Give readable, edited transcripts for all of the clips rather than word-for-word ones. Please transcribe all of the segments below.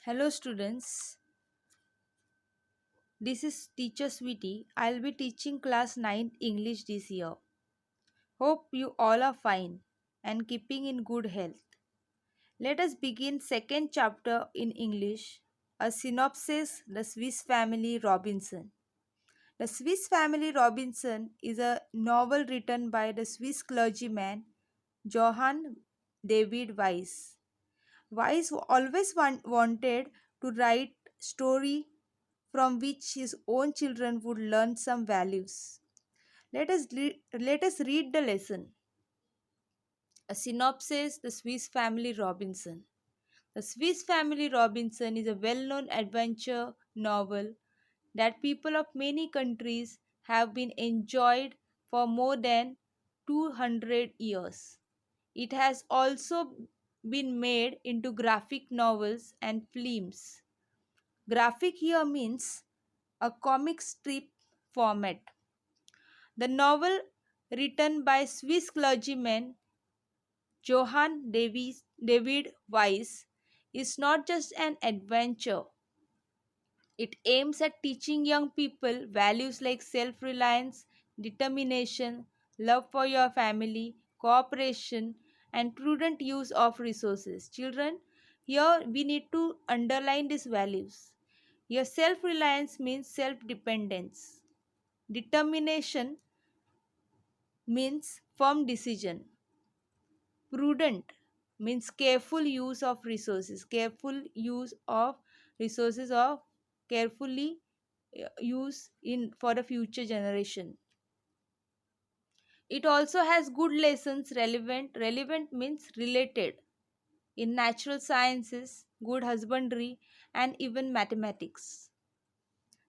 Hello students, this is teacher Sweetie. I'll be teaching class 9 English this year. Hope you all are fine and keeping in good health. Let us begin second chapter in English, a synopsis, The Swiss Family Robinson. The Swiss Family Robinson is a novel written by the Swiss clergyman Johann David Weiss. Weiss always wanted to write story from which his own children would learn some values. Let us read the lesson. A synopsis: The Swiss Family Robinson. The Swiss Family Robinson is a well known adventure novel that people of many countries have been enjoyed for more than 200 years. It has also been made into graphic novels and films. Graphic here means a comic strip format. The novel, written by Swiss clergyman David Weiss, is not just an adventure. It aims at teaching young people values like self reliance, determination, love for your family, cooperation, and prudent use of resources. Children, here we need to underline these values. Your self reliance means self dependence. Determination means firm decision. Prudent means careful use of resources. Careful use of resources or carefully use in for the future generation. It also has good lessons relevant. Relevant means related in natural sciences, good husbandry, and even mathematics.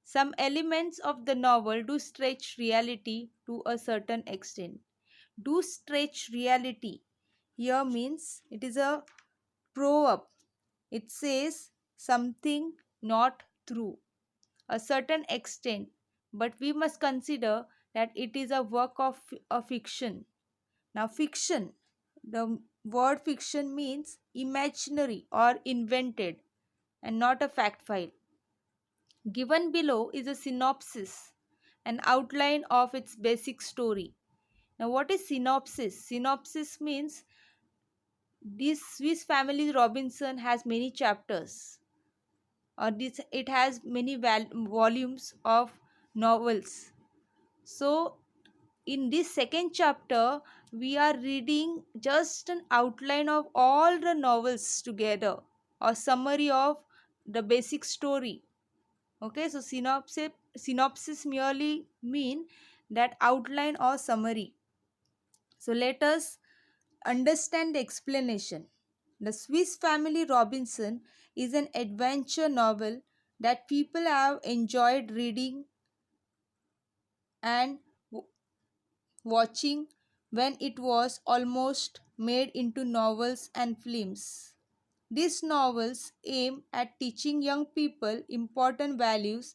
Some elements of the novel do stretch reality to a certain extent. Do stretch reality here means it is a proverb. It says something not true, a certain extent, but we must consider that it is a work of a fiction. Now, fiction, the word fiction means imaginary or invented and not a fact file. Given below is a synopsis, an outline of its basic story. Now, what is synopsis? Synopsis means this Swiss Family Robinson has many chapters, or this it has many volumes of novels. So, in this second chapter, we are reading just an outline of all the novels together, or summary of the basic story. Okay, so synopsis merely mean that outline or summary. So let us understand the explanation. The Swiss Family Robinson is an adventure novel that people have enjoyed reading and watching when it was almost made into novels and films. These novels aim at teaching young people important values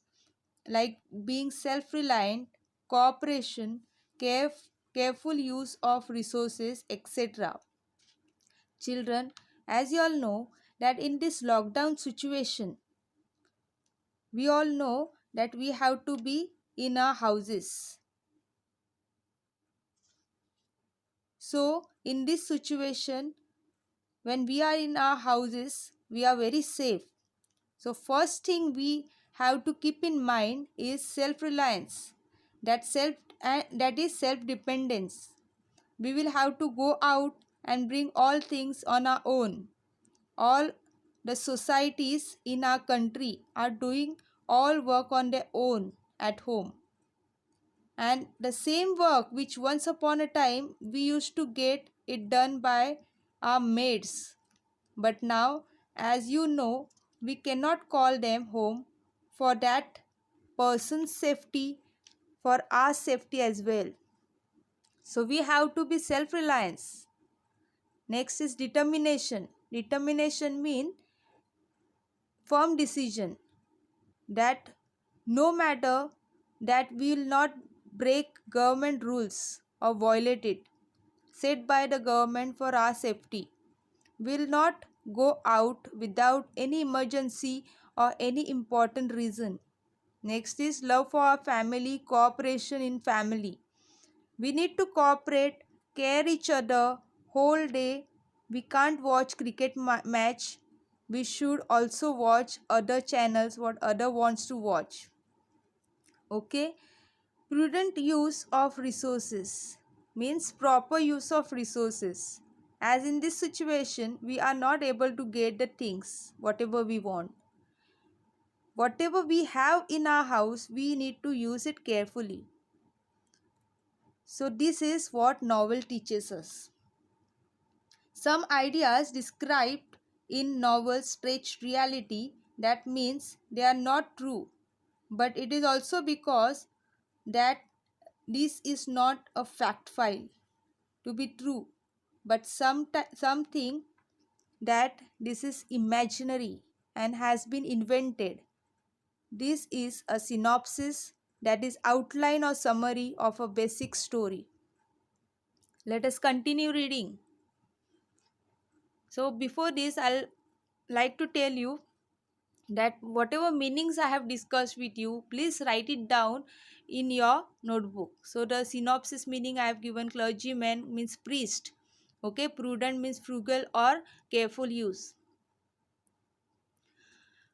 like being self reliant, cooperation, careful use of resources, etc. Children, as you all know, that in this lockdown situation, we all know that we have to be in our houses. So, in this situation, when we are in our houses, we are very safe. So, first thing we have to keep in mind is self-reliance. That is self-dependence. We will have to go out and bring all things on our own. All the societies in our country are doing all work on their own at home, and the same work which once upon a time we used to get it done by our maids, but now, as you know, we cannot call them home for that person's safety, for our safety as well. So we have to be self-reliance. Next is determination. Determination means firm decision that no matter that we will not break government rules or violate it set by the government for our safety. We will not go out without any emergency or any important reason. Next is love for our family, cooperation in family. We need to cooperate, care each other whole day. We can't watch cricket match. We should also watch other channels what other wants to watch. Okay? Prudent use of resources means proper use of resources. As in this situation, we are not able to get the things whatever we want. Whatever we have in our house, we need to use it carefully. So this is what novel teaches us. Some ideas described in novels stretch reality, that means they are not true. But it is also because that this is not a fact file to be true, but something that this is imaginary and has been invented. This is a synopsis, that is outline or summary of a basic story. Let us continue reading. So before this, I'll like to tell you that whatever meanings I have discussed with you, please write it down in your notebook. So the synopsis meaning I have given: clergyman means priest. Okay, prudent means frugal or careful use.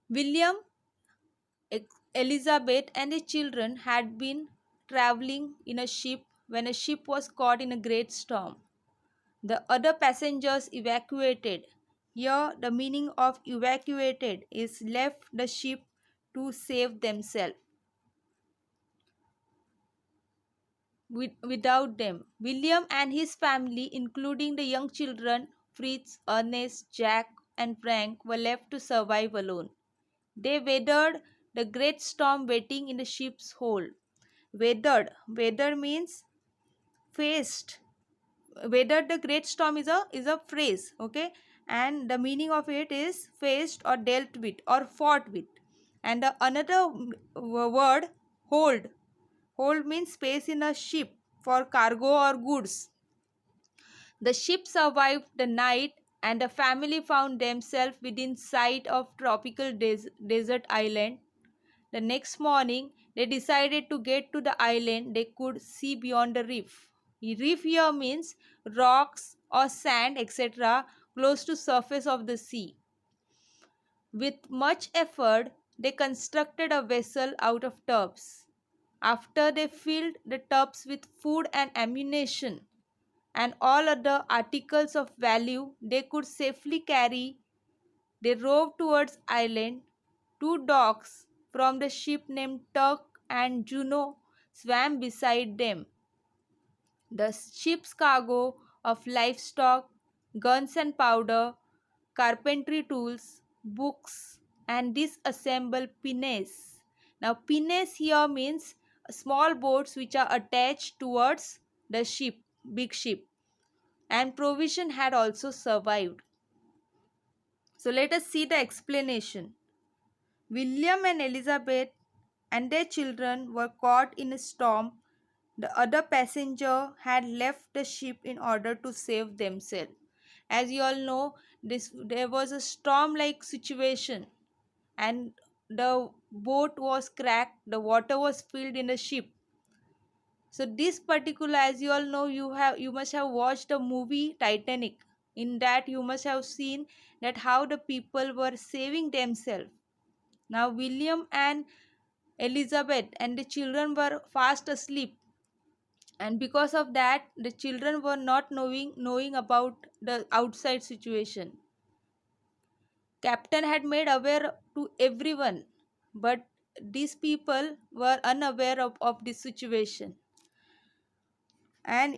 William, Elizabeth and the children had been traveling in a ship when a ship was caught in a great storm. The other passengers evacuated. Here, the meaning of evacuated is left the ship to save themselves. Without them, William and his family, including the young children Fritz, Ernest, Jack, and Frank, were left to survive alone. They weathered the great storm waiting in the ship's hold. Weathered means faced. Weathered the great storm is a phrase, okay, and the meaning of it is faced or dealt with or fought with. And the another word, hold means space in a ship for cargo or goods. The ship survived the night and the family found themselves within sight of tropical desert island. The next morning, they decided to get to the island they could see beyond the reef. Reef here means rocks or sand, etc., close to surface of the sea. With much effort, they constructed a vessel out of tubs. After they filled the tubs with food and ammunition and all other articles of value they could safely carry, they rowed towards island. Two dogs from the ship named Turk and Juno swam beside them. The ship's cargo of livestock, guns and powder, carpentry tools, books, and disassembled pinnace. Now, pinnace here means small boats which are attached towards the ship, big ship, and provision had also survived. So, let us see the explanation. William and Elizabeth and their children were caught in a storm. The other passenger had left the ship in order to save themselves. As you all know, there was a storm-like situation, and the boat was cracked. The water was filled in the ship. So this particular, as you all know, you must have watched the movie Titanic. In that, you must have seen that how the people were saving themselves. Now William and Elizabeth and the children were fast asleep, and because of that the children were not knowing about the outside situation. Captain had made aware to everyone, but these people were unaware of this situation. And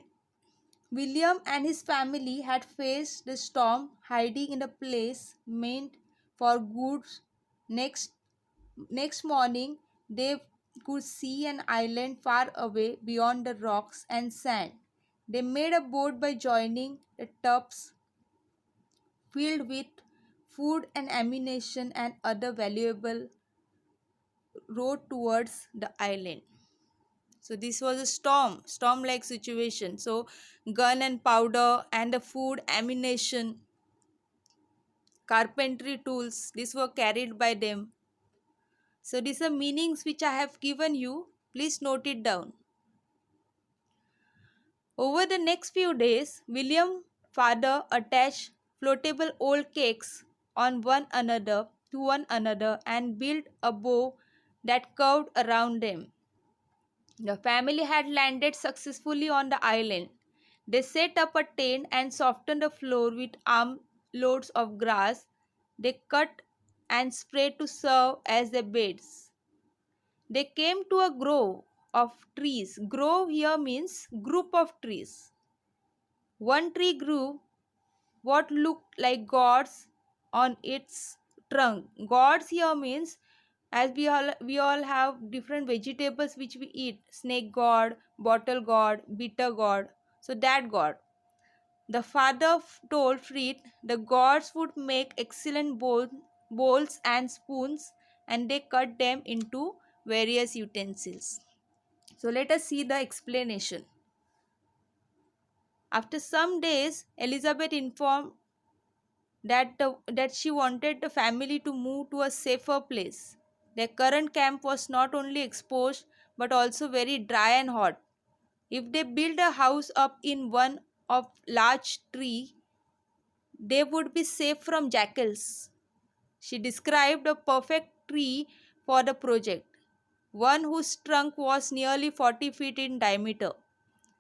William and his family had faced the storm hiding in a place meant for goods. Next morning, they could see an island far away beyond the rocks and sand. They made a boat by joining the tubs filled with food and ammunition and other valuable, rowed towards the island. So this was a storm like situation. So gun and powder and the food, ammunition, carpentry tools. These were carried by them. So these are meanings which I have given you. Please note it down. Over the next few days, William father attached floatable old cakes on one another and built a bow that curved around them. The family had landed successfully on the island. They set up a tent and softened the floor with armloads of grass. They cut and spread to serve as their beds. They came to a grove of trees. Grove here means group of trees. One tree grew what looked like gods on its trunk. Gods here means, as we all have different vegetables which we eat: snake god, bottle god, bitter god. So that god. The father told Fred the gods would make excellent bowls and spoons, and they cut them into various utensils. So let us see the explanation. After some days, Elizabeth informed that she wanted the family to move to a safer place. Their current camp was not only exposed but also very dry and hot. If they build a house up in one of large tree, they would be safe from jackals. She described a perfect tree for the project, one whose trunk was nearly 40 feet in diameter.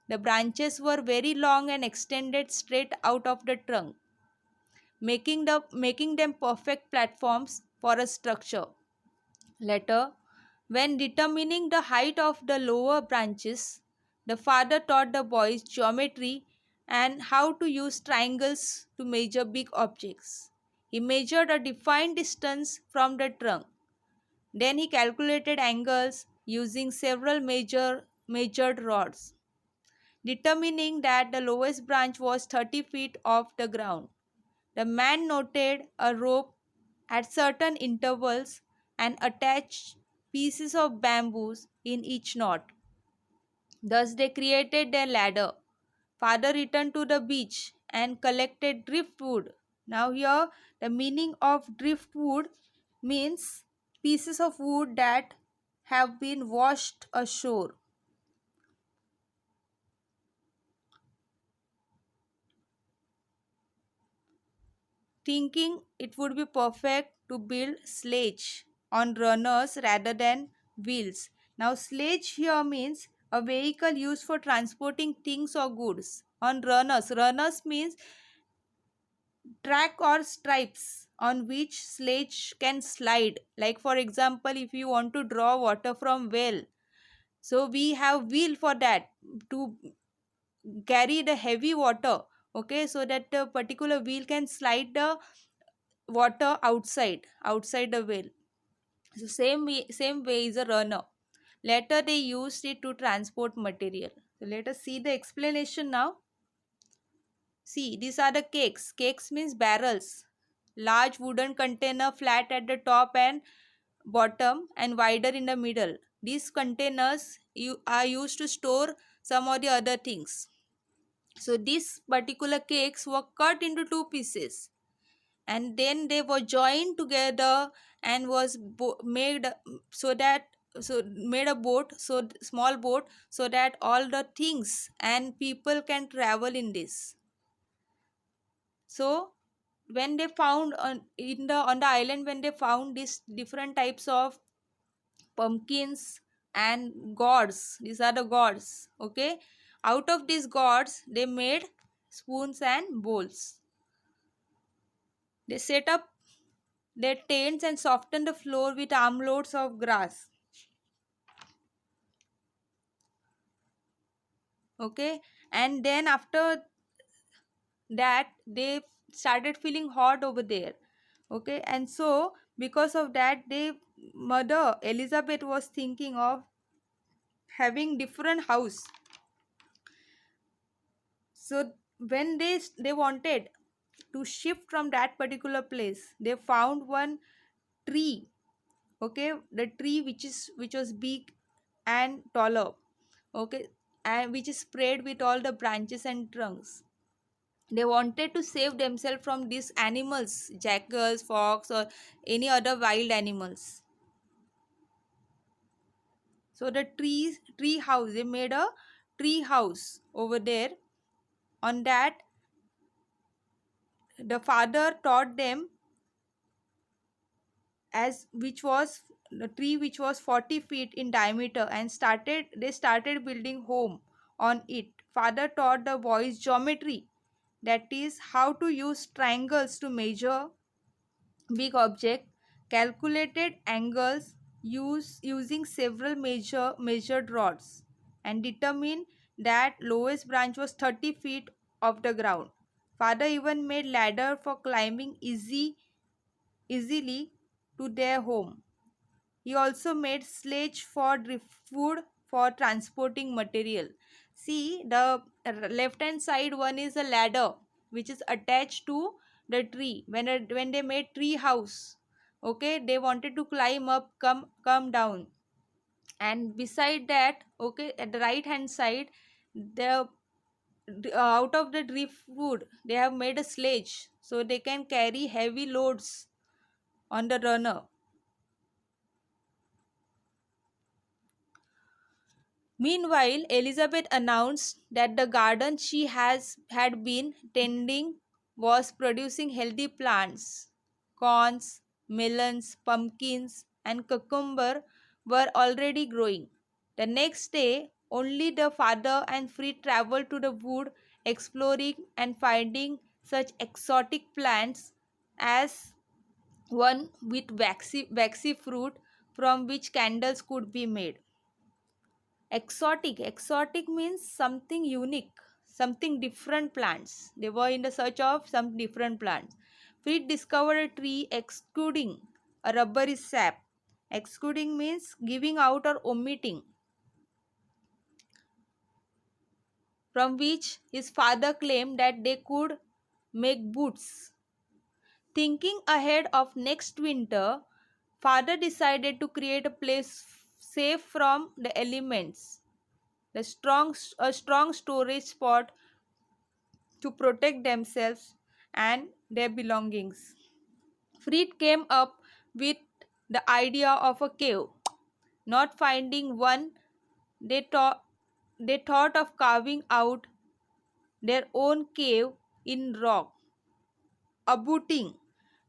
The branches were very long and extended straight out of the trunk, making them perfect platforms for a structure. Later, when determining the height of the lower branches, the father taught the boys geometry and how to use triangles to measure big objects. He measured a defined distance from the trunk. Then he calculated angles using several measured rods, determining that the lowest branch was 30 feet off the ground. The man knotted a rope at certain intervals and attached pieces of bamboos in each knot. Thus they created their ladder. Father returned to the beach and collected driftwood. Now here the meaning of driftwood means pieces of wood that have been washed ashore. Thinking it would be perfect to build sledge on runners rather than wheels. Now sledge here means a vehicle used for transporting things or goods. On runners, runners means track or stripes on which sledge can slide. Like for example, if you want to draw water from well, so we have wheel for that to carry the heavy water. Okay, so that the particular wheel can slide the water outside the well. So same way is a runner. Later they used it to transport material. So let us see the explanation now. See, these are the cakes. Cakes means barrels. Large wooden container, flat at the top and bottom and wider in the middle. These containers are used to store some of the other things. So these particular cakes were cut into two pieces, and then they were joined together and was made so that so made a boat, so small boat, so that all the things and people can travel in this. So when they found on the island, when they found these different types of pumpkins and gods, these are the gods. Okay, out of these gods they made spoons and bowls. They set up their tents and softened the floor with armloads of grass. Okay, and then after that they started feeling hot over there. Okay, and so because of that, they mother Elizabeth was thinking of having different house. So when they wanted to shift from that particular place, they found one tree. Okay, the tree which was big and taller. Okay, and which is spread with all the branches and trunks. They wanted to save themselves from these animals, jackals, fox, or any other wild animals. So the tree house, they made a tree house over there. On that, the father taught them, as which was the tree which was 40 feet in diameter, and started building home on it. Father taught the boys geometry, that is how to use triangles to measure big object, calculated angles using several measured rods, and determined that lowest branch was 30 feet off the ground. Father even made ladder for climbing easily to their home. He also made sledge for driftwood for transporting material. See, the left hand side one is a ladder which is attached to the tree. When they made tree house, okay, they wanted to climb up, come down, and beside that, okay, at the right hand side, the out of the driftwood they have made a sledge so they can carry heavy loads on the runner. Meanwhile, Elizabeth announced that the garden she had been tending was producing healthy plants. Corns, melons, pumpkins, and cucumber were already growing. The next day, only the father and Fred traveled to the wood, exploring and finding such exotic plants as one with waxy fruit from which candles could be made. Exotic means something unique, something different plants. They were in the search of some different plants. Fred discovered a tree exuding a rubbery sap. Exuding means giving out or omitting, from which his father claimed that they could make boots. Thinking ahead of next winter, father decided to create a place safe from the elements, a strong storage spot to protect themselves and their belongings. Fred came up with the idea of a cave. Not finding one, they thought, they thought of carving out their own cave in rock. Abutting.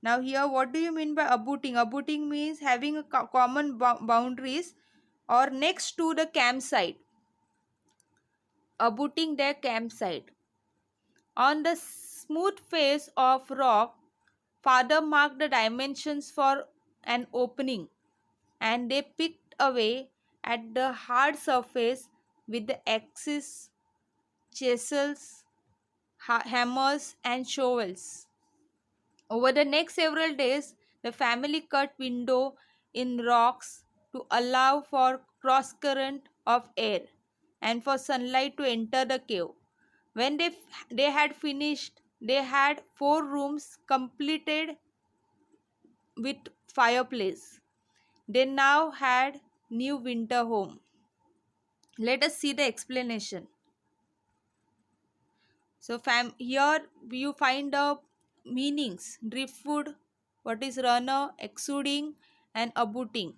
Now here, what do you mean by abutting? Abutting means having a common boundaries or next to the campsite. Abutting their campsite. On the smooth face of rock, father marked the dimensions for an opening, and they picked away at the hard surface with the axes, chisels, hammers, and shovels. Over the next several days, the family cut window in rocks to allow for cross current of air and for sunlight to enter the cave. When they had finished, they had 4 rooms completed with fireplace. They now had new winter home. Let us see the explanation. So here you find the meanings: driftwood, what is runner, exuding, and abutting.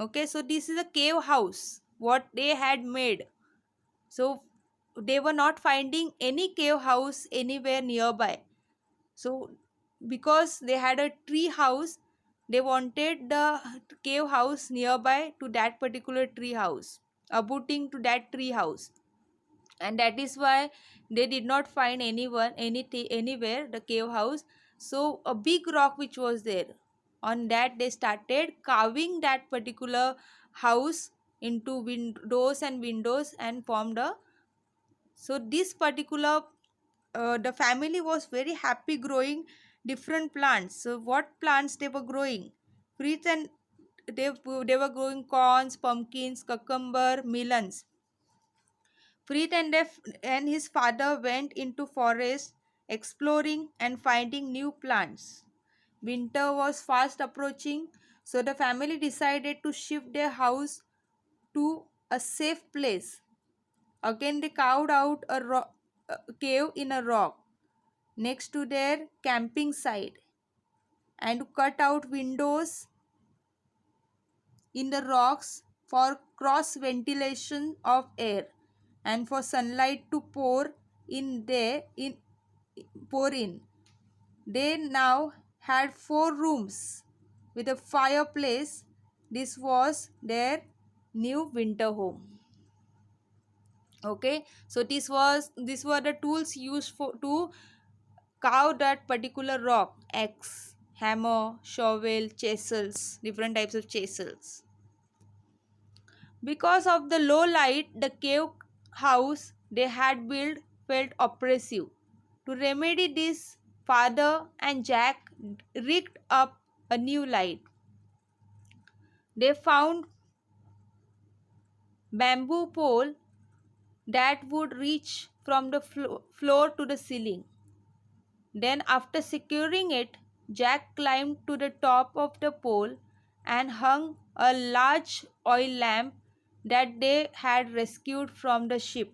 Okay, so this is a cave house what they had made. So they were not finding any cave house anywhere nearby. So because they had a tree house, they wanted the cave house nearby to that particular tree house, abutting to that tree house, and that is why they did not find anywhere the cave house. So a big rock which was there, on that they started carving that particular house into doors and windows and formed a. So this particular the family was very happy growing different plants. So what plants they were growing? Fruits, and they were growing corns, pumpkins, cucumber, melons. Fred and his father went into forest exploring and finding new plants. Winter was fast approaching, so the family decided to shift their house to a safe place. Again, they carved out a rock. cave in a rock next to their camping site, and to cut out windows in the rocks for cross ventilation of air and for sunlight to pour in. They now had 4 rooms with a fireplace. This was their new winter home. Okay, so these were the tools used for to carve that particular rock: axe, hammer, shovel, chisels, different types of chisels. Because of the low light, the cave house they had built felt oppressive. To remedy this, father and Jack rigged up a new light. They found bamboo pole that would reach from the floor to the ceiling. Then, after securing it, Jack climbed to the top of the pole and hung a large oil lamp that they had rescued from the ship.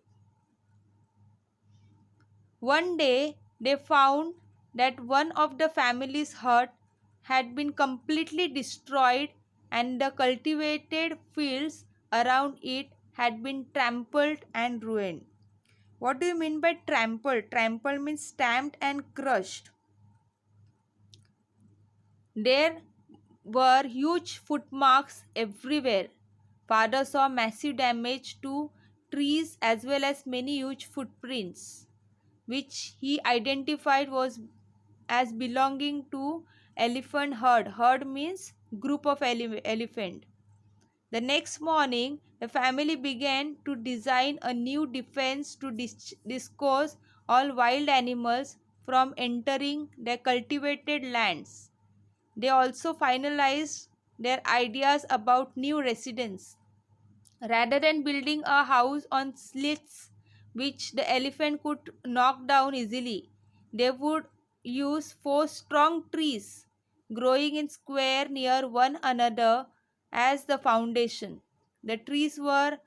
One day, they found that one of the family's hut had been completely destroyed and the cultivated fields around it had been trampled and ruined. What do you mean by trampled? Trampled means stamped and crushed. There were huge footmarks everywhere. Father saw massive damage to trees as well as many huge footprints, which he identified was as belonging to elephant herd. Herd means group of elephant. The next morning, the family began to design a new defense to discourse all wild animals from entering their cultivated lands. They also finalized their ideas about new residents. Rather than building a house on slits which the elephant could knock down easily, they would use 4 strong trees growing in square near one another as the foundation. The trees were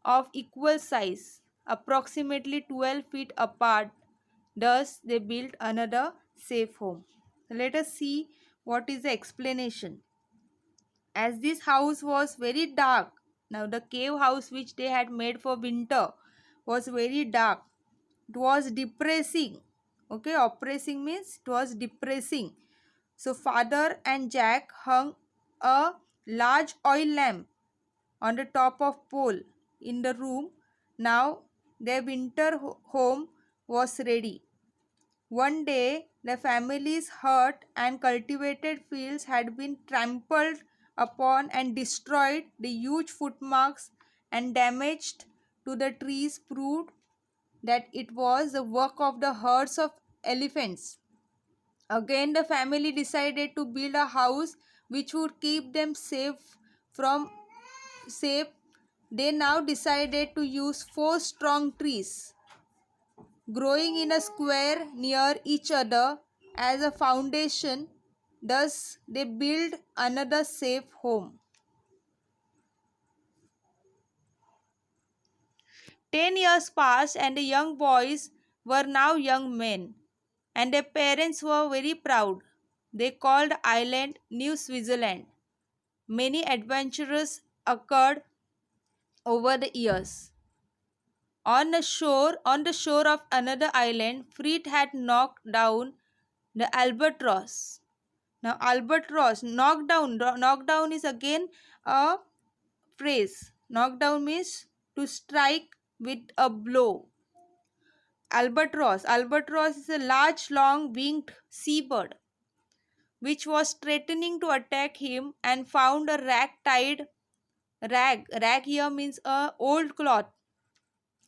of equal size, approximately 12 feet apart. Thus, they built another safe home. Let us see what is the explanation. As this house was very dark, now the cave house which they had made for winter was very dark. It was depressing. Okay, oppressing means it was depressing. So father and Jack hung a large oil lamp on the top of pole in the room. Now their winter home was ready. One day, the family's hut and cultivated fields had been trampled upon and destroyed. The huge footmarks and damaged to the trees proved that it was the work of the herds of elephants. Again, the family decided to build a house which would keep them safe. They now decided to use 4 strong trees growing in a square near each other as a foundation. Thus, they build another safe home. 10 years passed, and the young boys were now young men, and their parents were very proud. They called the island New Switzerland. Many adventures occurred over the years. On the shore of another island, Fritz had knocked down the albatross. Now, albatross, knockdown is again a phrase. Knockdown means to strike with a blow. Albatross is a large, long winged seabird which was threatening to attack him and found a rag here means a old cloth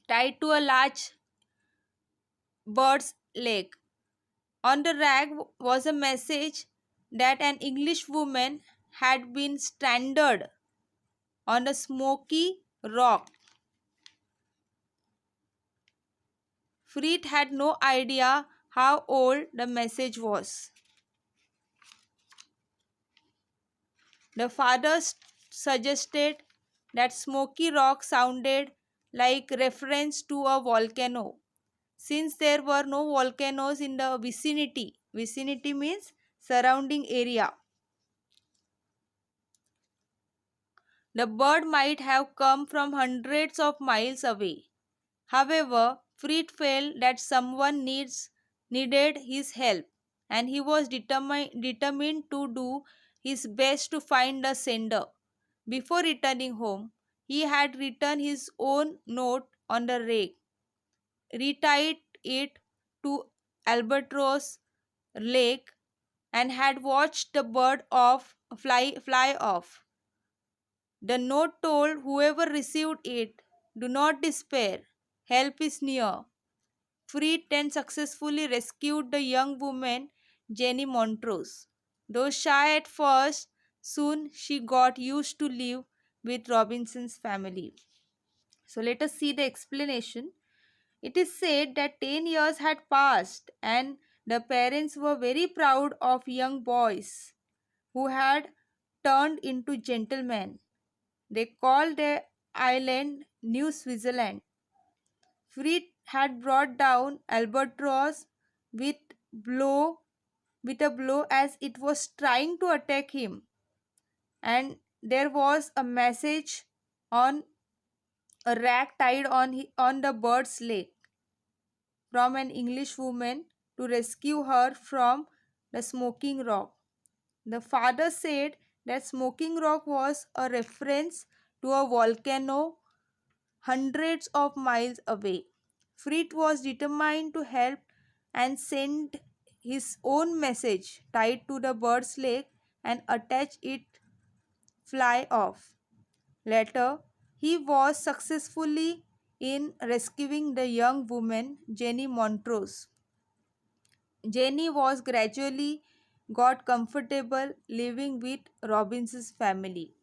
tied to a large bird's leg. On the rag was a message that an English woman had been stranded on a smoky rock. Fritz had no idea how old the message was. The father suggested that smoky rock sounded like reference to a volcano. since there were no volcanoes in the vicinity. Vicinity means surrounding area. The bird might have come from hundreds of miles away. However, Fritz felt that someone needed his help, and he was determined to do his best to find the sender. Before returning home, he had written his own note on the rake, retied it to Albatross Lake, and had watched the bird fly off. The note told whoever received it, "Do not despair, help is near." Fritz then successfully rescued the young woman, Jenny Montrose. Though shy at first, soon she got used to live with Robinson's family. So let us see the explanation. It is said that 10 years had passed and the parents were very proud of young boys who had turned into gentlemen. They called their island New Switzerland. Fritz had brought down Albatross with blow with a blow as it was trying to attack him, and there was a message on a rag tied on the bird's leg from an English woman to rescue her from the smoking rock. The father said that smoking rock was a reference to a volcano hundreds of miles away. Fritz was determined to help and sent his own message tied to the bird's leg and attach it fly off. Later, he was successfully in rescuing the young woman Jenny Montrose. Jenny was gradually got comfortable living with Robinson's family.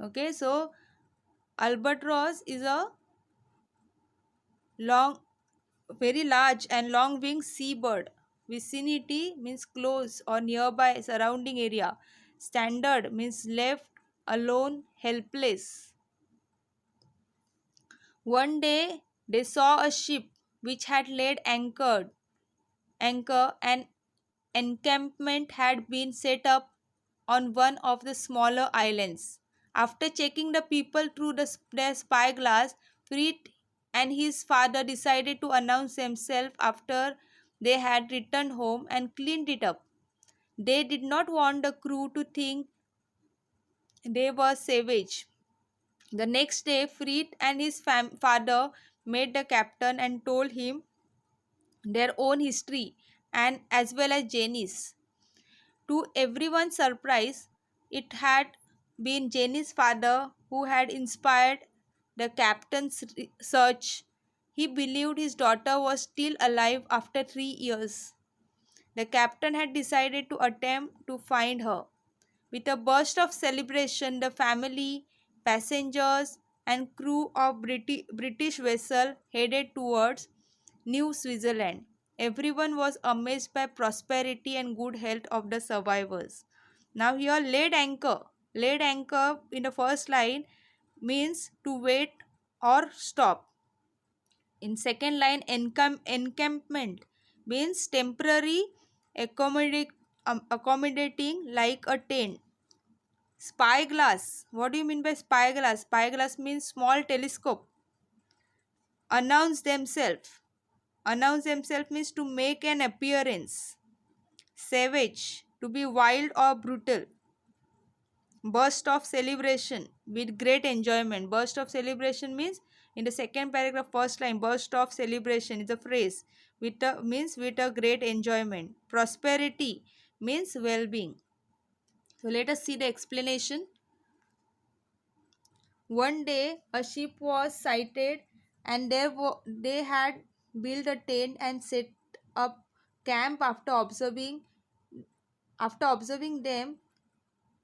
Okay, so albatross is a long, very large and long winged seabird. Vicinity means close or nearby surrounding area. Standard means left alone, helpless. One day they saw a ship which had laid anchor and encampment had been set up on one of the smaller islands. After checking the people through their spyglass, Fritz and his father decided to announce themselves after they had returned home and cleaned it up. They did not want the crew to think they were savage. The next day, Fritz and his father met the captain and told him their own history and as well as Jenny's. To everyone's surprise, it had been Jenny's father who had inspired the captain's search. He believed his daughter was still alive after 3 years. The captain had decided to attempt to find her. With a burst of celebration, the family, passengers, and crew of British vessel headed towards New Switzerland. Everyone was amazed by prosperity and good health of the survivors. Now here laid anchor. Laid anchor in the first line means to wait or stop. In second line encampment means temporary accommodating like a tent. Spyglass. What do you mean by spyglass? Spyglass means small telescope. Announce themselves. Announce themselves means to make an appearance. Savage. To be wild or brutal. Burst of celebration with great enjoyment. Burst of celebration means in the second paragraph, first line, burst of celebration is a phrase with a means with a great enjoyment. Prosperity means well-being. So let us see the explanation. One day, a ship was sighted, and they had built a tent and set up camp after observing them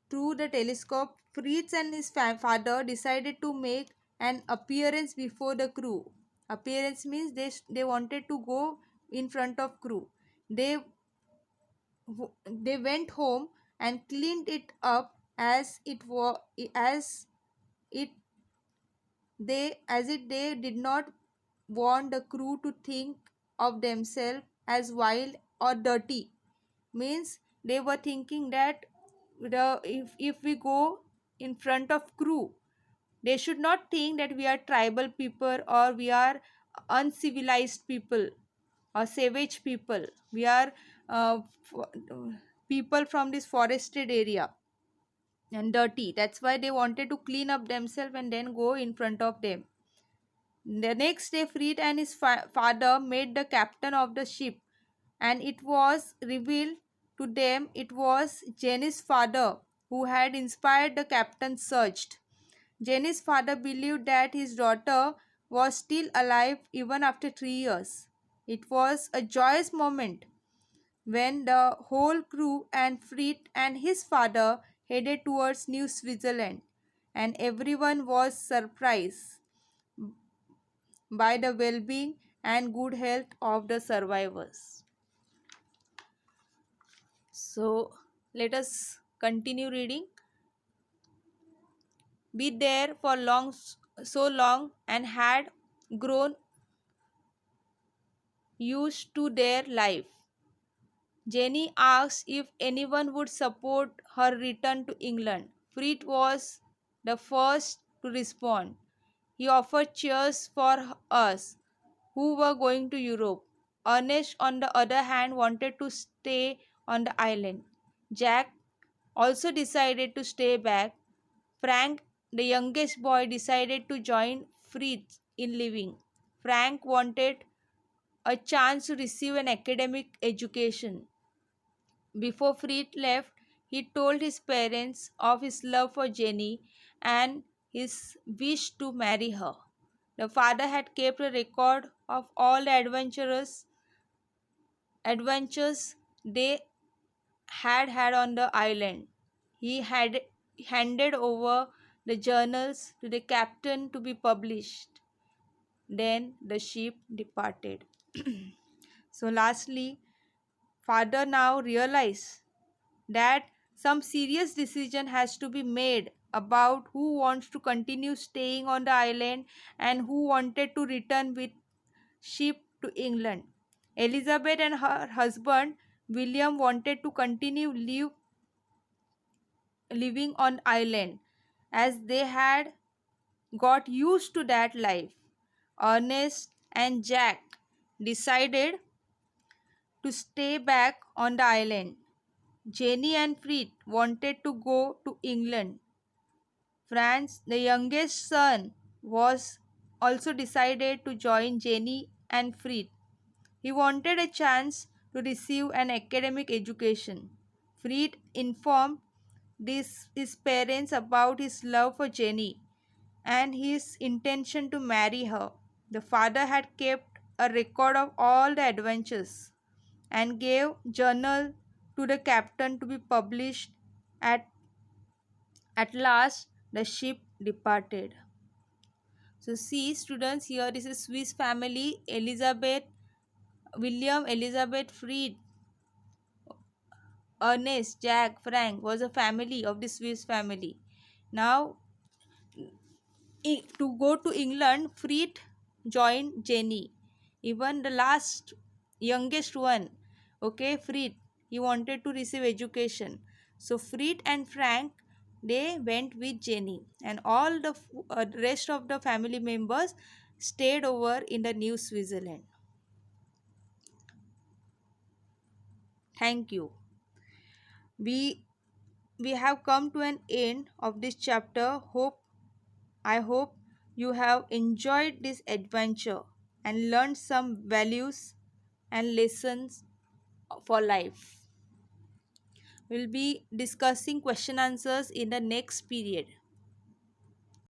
through the telescope. Fritz and his father decided to make an appearance before the crew. Appearance means they wanted to go in front of crew. They they went home and cleaned it up as it was as it they did not want the crew to think of themselves as wild or dirty. Means they were thinking that if we go in front of crew, they should not think that we are tribal people or we are uncivilized people or savage people. We are people from this forested area and dirty. That's why they wanted to clean up themselves and then go in front of them. The next day, Fred and his father made the captain of the ship, and it was revealed to them it was Jenny's father who had inspired the captain's search. Jenny's father believed that his daughter was still alive even after 3 years. It was a joyous moment when the whole crew and Fred and his father headed towards New Switzerland, and everyone was surprised by the well being and good health of the survivors. So, let us continue reading. Be there for so long and had grown used to their life. Jenny asked if anyone would support her return to England. Fred was the first to respond. He offered cheers for us who were going to Europe. Ernest, on the other hand, wanted to stay on the island. Jack also decided to stay back. Frank, the youngest boy, decided to join Fritz in living. Frank wanted a chance to receive an academic education. Before Fritz left, he told his parents of his love for Jenny and his wish to marry her. The father had kept a record of all the adventures they had on the island. He had handed over the journals to the captain to be published. Then the ship departed. So, lastly, father now realized that some serious decision has to be made about who wants to continue staying on the island and who wanted to return with ship to England. Elizabeth and her husband William wanted to continue living on island as they had got used to that life. Ernest and Jack decided to stay back on the island. Jenny and Fred wanted to go to England. Franz, the youngest son, was also decided to join Jenny and Fred. He wanted a chance to receive an academic education. Fred informed his parents about his love for Jenny and his intention to marry her. The father had kept a record of all the adventures and gave journal to the captain to be published. At last the ship departed. So see students, here is a Swiss family. Elizabeth, William, Elizabeth, Fred, Ernest, Jack, Frank was a family of the Swiss family. Now to go to England, Fred joined Jenny. Even the last youngest one, okay, Fred, he wanted to receive education. So Fred and Frank, they went with Jenny, and all the rest of the family members stayed over in the New Switzerland. Thank you. We we have come to an end of this chapter. I hope you have enjoyed this adventure and learned some values and lessons for life. We'll be discussing question answers in the next period.